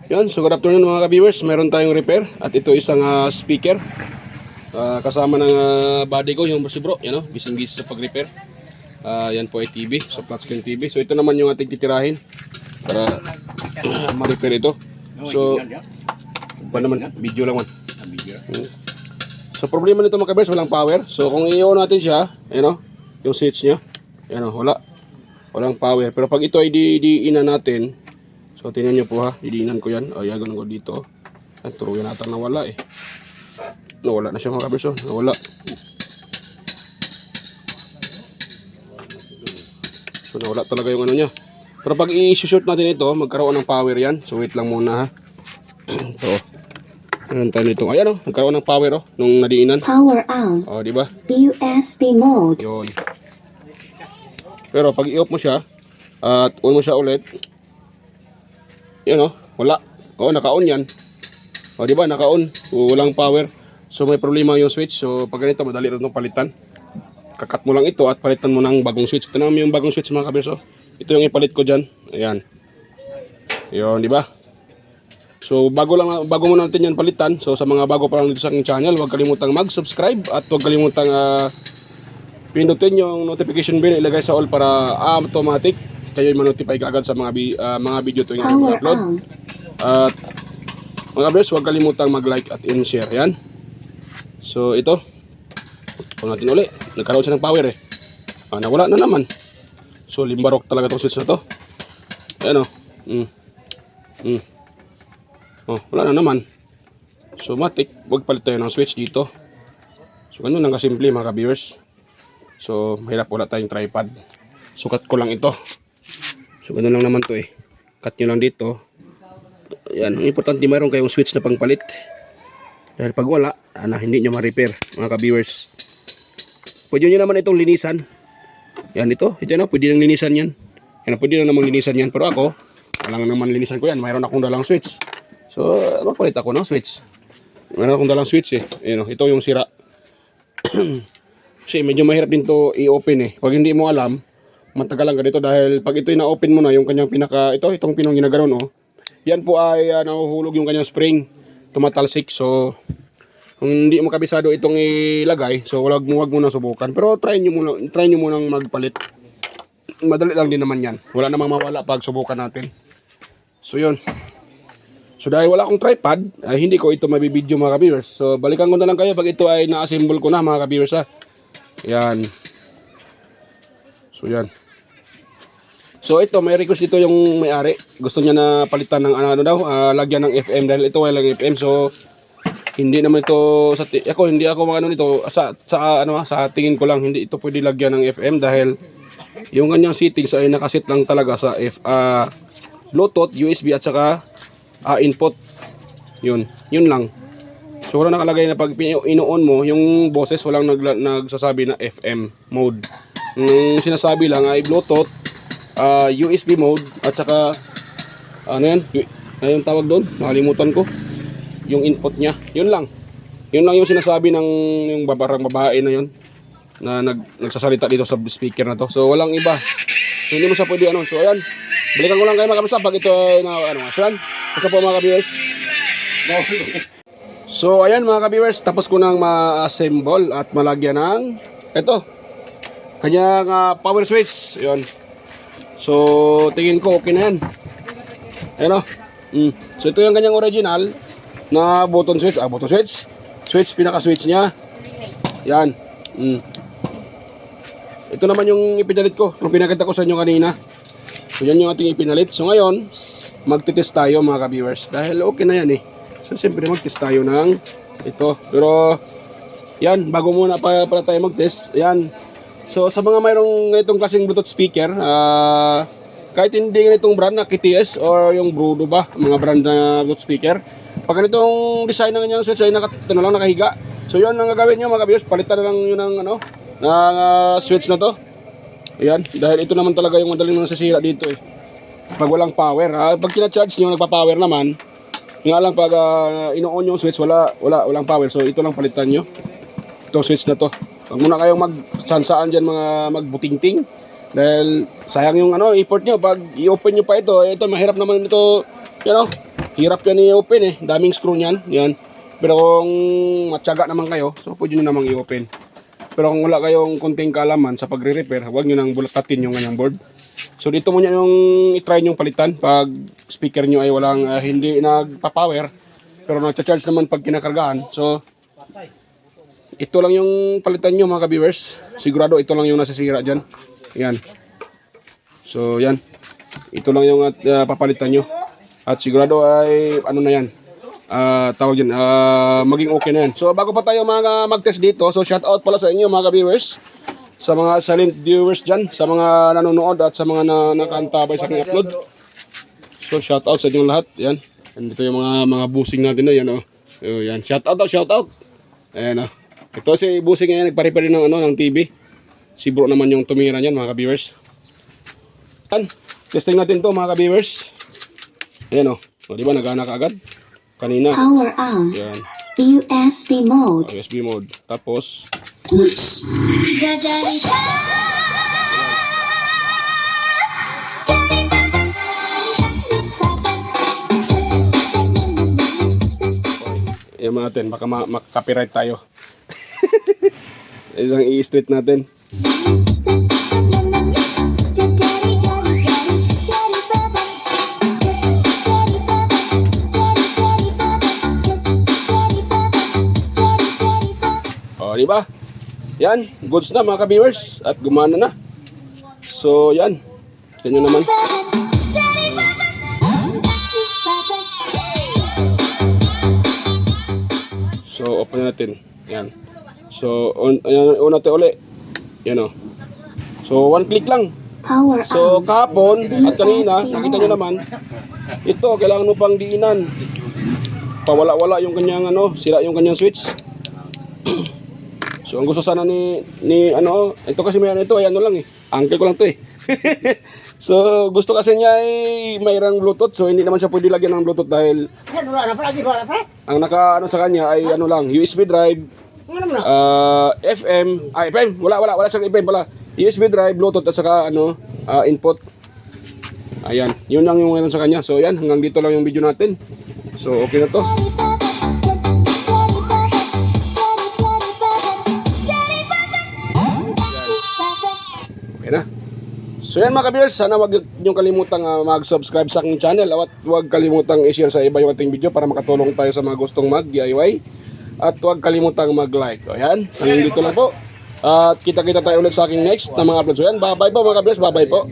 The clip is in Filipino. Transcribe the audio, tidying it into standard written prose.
Yan, so good afternoon mga ka-viewers. Meron tayong repair at ito isang speaker. Kasama ng body ko, yung si bro, yan o, bising-bising sa pag-repair. Yan po ay TV, sa flat screen TV. So ito naman yung ating titirahin para ma-repair ito. So, pa naman, video lang man. So problema nito mga ka-viewers, walang power. So kung i-on natin siya, yan o, yung switch niya, yan o, walang power. Pero pag ito ay di-ina natin, so tingnan nyo po ha, didiinan ko yan. O yagan ko dito. At turugan natin nawala eh. Nawala na siya mga kaberso. Nawala. So nawala talaga yung ano niya. Pero pag i-shoot natin ito, magkaroon ng power yan. So wait lang muna ha. Ito. Meron tayo nito. Ayan o, nagkaroon ng power o, nung nadiinan. Power on. O diba? USB mode. Yun. Pero pag i-off mo siya, at on mo siya ulit, yan o, wala. O, naka-on yan. O, diba, naka-on. Walang power. So, may problema yung switch. So, pag ganito, madali rin itong palitan. Kakat mo lang ito at palitan mo ng bagong switch. Ito naman yung bagong switch mga kaberso. Ito yung ipalit ko dyan. Ayan. Yun, diba? So, bago mo natin yan palitan. So, sa mga bago pa lang dito sa aking channel, huwag kalimutang mag-subscribe at huwag kalimutang pindutin yung notification bell, ilagay sa all para automatic kayo ma-notify kaagad sa mga video tuwing i-upload. At mga bros, huwag kalimutang mag-like at in-share yan. So ito, kung natin uli, nagkaroon siya ng power eh. Nawala na naman. So limbarok talaga itong switch na to. Ayan o. Wala na naman. So matik, huwag palit tayo ng switch dito. So ganun lang kasimple mga ka-viewers. So mahirap, wala tayong tripod. Sukat ko lang ito. So ganun lang naman to eh. Cut nyo lang dito. Ayan, ang importante mayroon kayong switch na pangpalit. Dahil pag wala, hindi nyo ma-repair mga ka-viewers. Pwede nyo naman itong linisan. Yan ito na, pwede nang linisan yan. Yan, pwede na namang linisan yan. Pero ako, walang naman linisan ko yan. Mayroon akong dalang switch. So, magpalit ako ng switch. Mayroon akong dalang switch eh. Ayan, ito yung sira. Kasi medyo mahirap din to i-open eh. Pag hindi mo alam, matagalan ka dito dahil pag ito na-open mo na yung kanyang itong pinong ginaganon oh. Yan po ay nahuhulog yung kanyang spring, tumatalsik. So kung hindi mo kabisado itong ilagay, so wag mo nang subukan. Pero try nyo munang magpalit. Madali lang din naman yan. Wala namang mawala pag subukan natin. So yun. So dahil wala akong tripod, hindi ko ito mabibideo mga ka-viewers. So balikan ko na lang kayo pag ito ay na-assemble ko na mga ka-viewers ha. Yan. So yan. So ito, may request dito yung may-ari. Gusto niya na palitan ng lagyan ng FM dahil ito walang FM. So hindi naman ito hindi ako magano nito sa tingin ko lang hindi ito pwede lagyan ng FM dahil yung kanyang settings ay nakasit lang talaga sa Bluetooth, USB at saka input. Yun lang. So wala nakalagay na pag ino-on mo, yung boses walang nagsasabi na FM mode. Yung sinasabi lang ay Bluetooth, USB mode at saka yung tawag doon, nakalimutan ko. Yung input niya, yun lang yung sinasabi ng yung babae na yun na nagsasalita dito sa speaker na to. So walang iba. So hindi mo sa pwede So ayan, balikan ko lang kayo mga kabisa pag ito kasi po mga ka-viewers. So ayan mga ka-viewers, tapos ko nang ma-assemble at malagyan ng ito kanyang power switch. Yun. So tingin ko okay na yan. Ayan o. So ito yung kanyang original na button switch. Switch, pinaka-switch niya. Yan. Ito naman yung ipinalit ko. Yung pinakita ko sa inyo kanina. So yan yung ating ipinalit. So ngayon, magtitest tayo mga ka-viewers. Dahil okay na yan eh. So siyempre magtest tayo ng ito. Pero yan, bago muna para tayo magtest. Yan. So sa mga mayroong ganitong klaseng Bluetooth speaker, kahit hindi ganitong brand na KTS or yung Brudo ba, mga brand na Bluetooth speaker, pag ganitong design ng kanyang switch ay nakahiga. So yun ang gagawin nyo mga viewers, palitan na lang yun ng switch na to. Ayan, dahil ito naman talaga yung madaling nasisira dito eh. Pag walang power, pag kina-charge nyo, nagpa-power naman, nga lang pag ino-on yung switch, walang power. So ito lang palitan nyo, itong switch na to. Huwag muna kayong magsansaan dyan mga magbutingting. Dahil sayang yung effort nyo. Pag i-open nyo pa ito, mahirap naman ito, Hirap yan i-open eh. Daming screw niyan. Yan. Pero kung matyaga naman kayo, so pwede nyo namang i-open. Pero kung wala kayong konting kaalaman sa pagre-repair, huwag nyo nang bulatatin yung kanyang board. So dito muna yung i-try nyo palitan pag speaker nyo ay walang hindi nagpa-power. Pero nagcha-charge naman pag kinakargaan. So ito lang yung palitan nyo mga ka-viewers. Sigurado ito lang yung nasisira dyan. Yan. So yan. Ito lang yung papalitan nyo. At sigurado ay ano na yan. Tawag dyan. Maging okay na yan. So bago pa tayo mga mag-test dito. So shout out pala sa inyo mga ka-viewers. Sa mga silent viewers dyan. Sa mga nanonood at sa mga nakaantabay sa aking upload. So shout out sa inyong lahat. Yan. Dito yung mga busing natin na yan. Yan. Shout out. Shout out. Ayan Ito si busing ngayon, nagpa-repair ng ng TV. Si bro naman yung tumira niyan mga ka-viewers. Testing natin to mga ka-viewers. Ayan di ba nagana kaagad? Kanina. Power on. Yan. USB mode. USB mode. Tapos Ayan natin, baka makaka-copyright tayo. Ilang i-straight natin. Di ba? Yan, goods na mga ka-viewers at gumana na. So, yan. Tignan nyo naman. So, open natin. Yan. So, una tayo uli. Yan So, one click lang. Power So, on. kahapon at kanina, nakita nyo naman, ito, kailangan mo pang diinan. Pawala-wala yung kanyang sira yung kanyang switch. So, ang gusto sana ni ito kasi may ito, ay lang Uncle ko lang to So, gusto kasi niya ay mayroong Bluetooth. So, hindi naman siya pwede lagyan ng Bluetooth dahil ang naka sa kanya ay lang, USB drive, FM, FM, wala siyang FM pala. USB drive, Bluetooth at saka input. Ayan, yun lang yung meron sa kanya. So, yan, hanggang dito lang yung video natin. So, okay na to. Okay na. So yan mga ka-viewers, sana wag niyong kalimutang mag-subscribe sa aking channel at wag kalimutang i-share sa iba yung ating video para makatulong tayo sa mga gustong mag-DIY at wag kalimutang mag-like. O yan, hanggang dito lang po. At kita-kita tayo ulit sa aking next na mga uploads. So yan, bye-bye po mga ka-viewers, bye-bye po.